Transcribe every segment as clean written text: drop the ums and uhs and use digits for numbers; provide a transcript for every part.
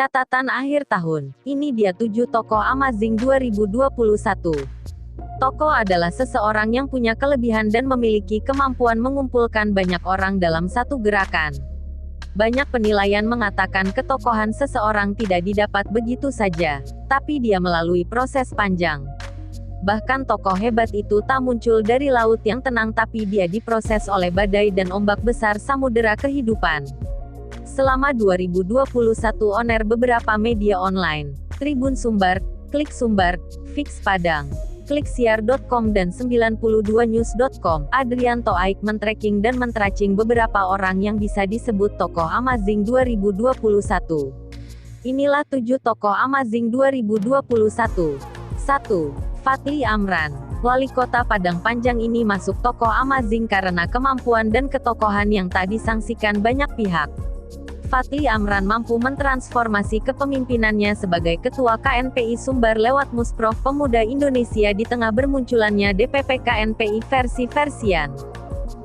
Catatan akhir tahun. Ini dia 7 tokoh amazing 2021. Tokoh adalah seseorang yang punya kelebihan dan memiliki kemampuan mengumpulkan banyak orang dalam satu gerakan. Banyak penilaian mengatakan ketokohan seseorang tidak didapat begitu saja, tapi dia melalui proses panjang. Bahkan tokoh hebat itu tak muncul dari laut yang tenang, tapi dia diproses oleh badai dan ombak besar samudera kehidupan. Selama 2021 on air beberapa media online, Tribun Sumbar, Klik Sumbar, Fix Padang, Kliksiar.com dan 92news.com, Adrianto Aik men-tracking dan men-tracking beberapa orang yang bisa disebut tokoh amazing 2021. Inilah 7 tokoh amazing 2021. 1. Fadly Amran. Wali Kota Padang Panjang ini masuk tokoh amazing karena kemampuan dan ketokohan yang tak disangsikan banyak pihak. Fadly Amran mampu mentransformasi kepemimpinannya sebagai Ketua KNPI Sumbar lewat Musprov Pemuda Indonesia di tengah bermunculannya DPP KNPI versi-versian.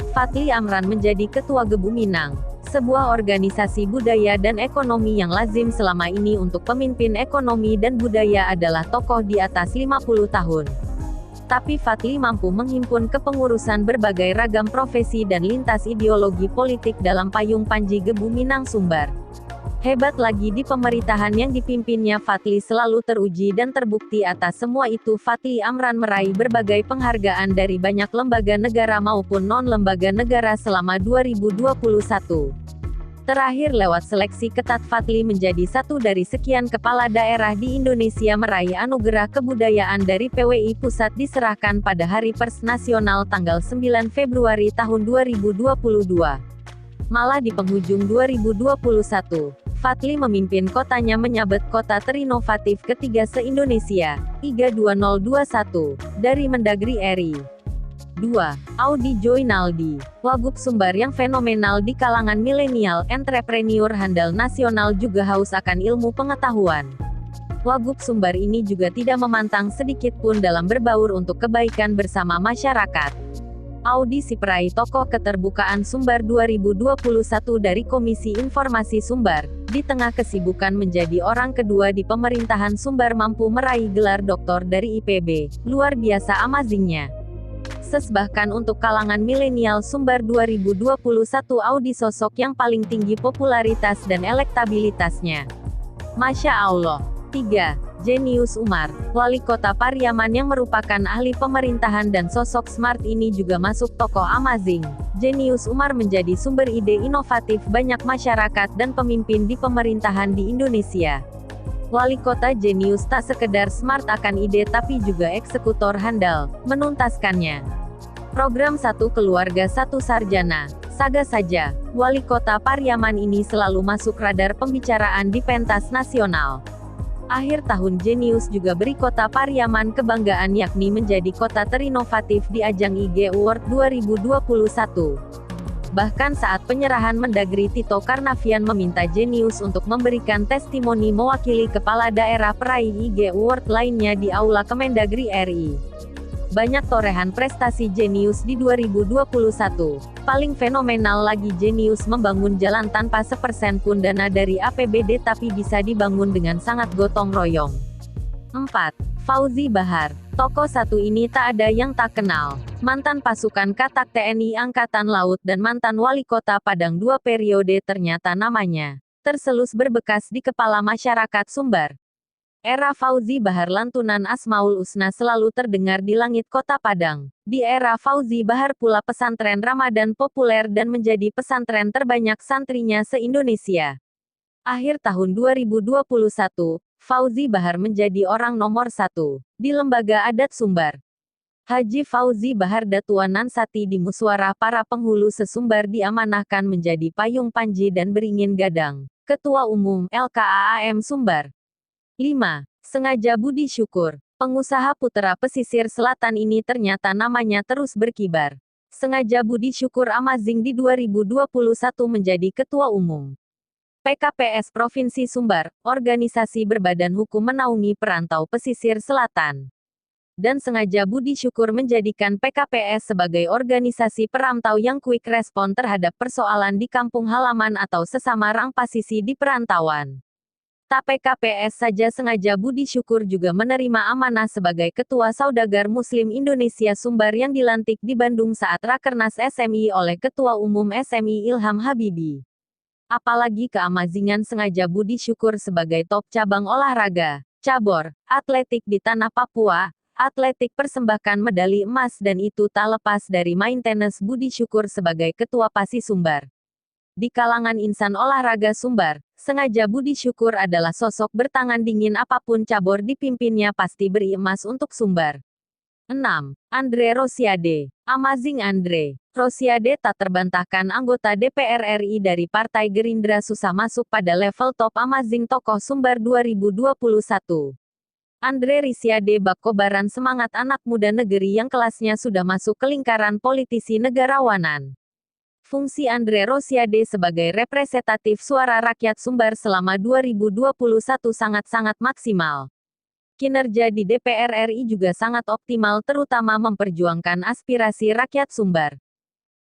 Fadly Amran menjadi Ketua Gebu Minang, sebuah organisasi budaya dan ekonomi yang lazim selama ini untuk pemimpin ekonomi dan budaya adalah tokoh di atas 50 tahun. Tapi Fadly mampu menghimpun kepengurusan berbagai ragam profesi dan lintas ideologi politik dalam payung Panji Gebu Minang Sumbar. Hebat lagi di pemerintahan yang dipimpinnya, Fadly selalu teruji dan terbukti. Atas semua itu Fadly Amran meraih berbagai penghargaan dari banyak lembaga negara maupun non-lembaga negara selama 2021. Terakhir lewat seleksi ketat, Fadly menjadi satu dari sekian kepala daerah di Indonesia meraih anugerah kebudayaan dari PWI Pusat diserahkan pada Hari Pers Nasional tanggal 9 Februari tahun 2022. Malah di penghujung 2021, Fadly memimpin kotanya menyabet kota terinovatif ketiga se-Indonesia, IGA 2021, dari Mendagri RI. 2. Audi Joynaldi. Wagub Sumbar yang fenomenal di kalangan milenial, entrepreneur handal nasional juga haus akan ilmu pengetahuan. Wagub Sumbar ini juga tidak memantang sedikit pun dalam berbaur untuk kebaikan bersama masyarakat. Audi Siprai, tokoh keterbukaan Sumbar 2021 dari Komisi Informasi Sumbar, di tengah kesibukan menjadi orang kedua di pemerintahan Sumbar mampu meraih gelar doktor dari IPB, luar biasa amazingnya. Bahkan untuk kalangan milenial Sumbar 2021 Audi sosok yang paling tinggi popularitas dan elektabilitasnya. Masya Allah. 3. Jenius Umar. Wali Kota Pariaman yang merupakan ahli pemerintahan dan sosok smart ini juga masuk tokoh amazing. Jenius Umar menjadi sumber ide inovatif banyak masyarakat dan pemimpin di pemerintahan di Indonesia. Wali Kota jenius tak sekedar smart akan ide tapi juga eksekutor handal, menuntaskannya. Program Satu Keluarga Satu Sarjana. Saga saja, Wali Kota Pariaman ini selalu masuk radar pembicaraan di pentas nasional. Akhir tahun jenius juga beri Kota Pariaman kebanggaan yakni menjadi kota terinovatif di ajang IG Award 2021. Bahkan saat penyerahan Mendagri Tito Karnavian meminta jenius untuk memberikan testimoni mewakili kepala daerah peraih IG Award lainnya di Aula Kemendagri RI. Banyak torehan prestasi jenius di 2021. Paling fenomenal lagi jenius membangun jalan tanpa sepersen pun dana dari APBD tapi bisa dibangun dengan sangat gotong royong. 4. Fauzi Bahar. Tokoh satu ini tak ada yang tak kenal. Mantan pasukan Katak TNI Angkatan Laut dan mantan wali kota Padang 2 periode, ternyata namanya terselus berbekas di kepala masyarakat Sumbar. Era Fauzi Bahar lantunan Asmaul Husna selalu terdengar di langit kota Padang. Di era Fauzi Bahar pula pesantren Ramadan populer dan menjadi pesantren terbanyak santrinya se-Indonesia. Akhir tahun 2021, Fauzi Bahar menjadi orang nomor 1 di Lembaga Adat Sumbar. Haji Fauzi Bahar Datua Nansati di musyawarah para penghulu sesumbar diamanahkan menjadi payung Panji dan beringin gadang, Ketua Umum LKAAM Sumbar. 5. Sengaja Budi Syukur. Pengusaha putra pesisir selatan ini ternyata namanya terus berkibar. Sengaja Budi Syukur amazing di 2021 menjadi Ketua Umum PKPS Provinsi Sumbar, organisasi berbadan hukum menaungi perantau pesisir selatan. Dan sengaja Budi Syukur menjadikan PKPS sebagai organisasi perantau yang quick respon terhadap persoalan di kampung halaman atau sesama rang pasisi di perantauan. Tak PKPS saja sengaja Budi Syukur juga menerima amanah sebagai Ketua Saudagar Muslim Indonesia Sumbar yang dilantik di Bandung saat Rakernas SMI oleh Ketua Umum SMI Ilham Habibi. Apalagi keamazingan sengaja Budi Syukur sebagai top cabang olahraga, cabur, atletik di tanah Papua, atletik persembahkan medali emas dan itu tak lepas dari maintenance Budi Syukur sebagai Ketua PASI Sumbar. Di kalangan insan olahraga Sumbar, sengaja Budi Syukur adalah sosok bertangan dingin apapun cabur dipimpinnya pasti beri emas untuk Sumbar. 6. Andre Rosiade. Amazing Andre Rosiade tak terbantahkan anggota DPR RI dari Partai Gerindra susah masuk pada level top Amazing Tokoh Sumbar 2021. Andre Rosiade bak kobaran semangat anak muda negeri yang kelasnya sudah masuk ke lingkaran politisi negarawanan. Fungsi Andre Rosiade sebagai representatif suara rakyat Sumbar selama 2021 sangat-sangat maksimal. Kinerja di DPR RI juga sangat optimal terutama memperjuangkan aspirasi rakyat Sumbar.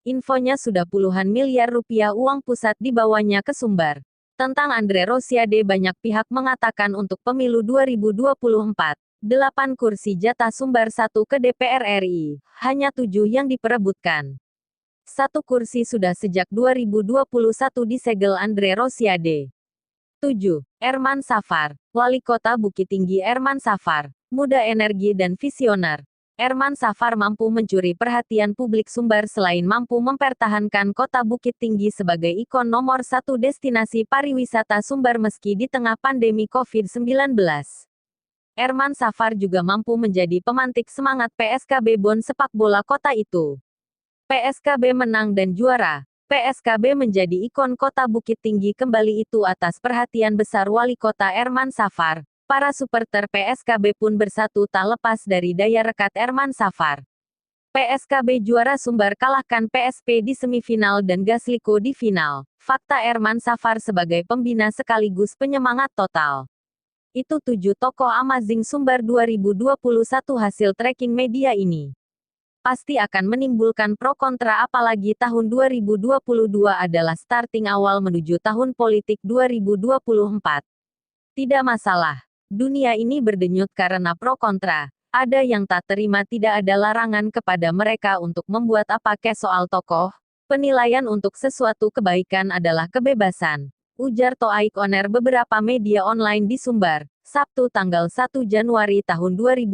Infonya sudah puluhan miliar rupiah uang pusat dibawanya ke Sumbar. Tentang Andre Rosiade banyak pihak mengatakan untuk pemilu 2024, 8 kursi jatah Sumbar 1 ke DPR RI, hanya 7 yang diperebutkan. 1 kursi sudah sejak 2021 disegel Andre Rosiade. 7. Erman Safar, Wali Kota Bukit Tinggi. Erman Safar, muda energi dan visioner. Erman Safar mampu mencuri perhatian publik Sumbar selain mampu mempertahankan kota Bukit Tinggi sebagai ikon nomor 1 destinasi pariwisata Sumbar meski di tengah pandemi COVID-19. Erman Safar juga mampu menjadi pemantik semangat PSKB Bon sepak bola kota itu. PSKB menang dan juara. PSKB menjadi ikon kota Bukit Tinggi kembali itu atas perhatian besar Wali Kota Erman Safar. Para supporter PSKB pun bersatu tak lepas dari daya rekat Erman Safar. PSKB juara Sumbar kalahkan PSP di semifinal dan Gasliko di final. Fakta Erman Safar sebagai pembina sekaligus penyemangat total. Itu 7 tokoh Amazing Sumbar 2021 hasil tracking media ini. Pasti akan menimbulkan pro kontra apalagi tahun 2022 adalah starting awal menuju tahun politik 2024. Tidak masalah. Dunia ini berdenyut karena pro kontra. Ada yang tak terima tidak ada larangan kepada mereka untuk membuat apa ke soal tokoh. Penilaian untuk sesuatu kebaikan adalah kebebasan. Ujar Toaik Oner beberapa media online di Sumbar, Sabtu tanggal 1 Januari tahun 2022.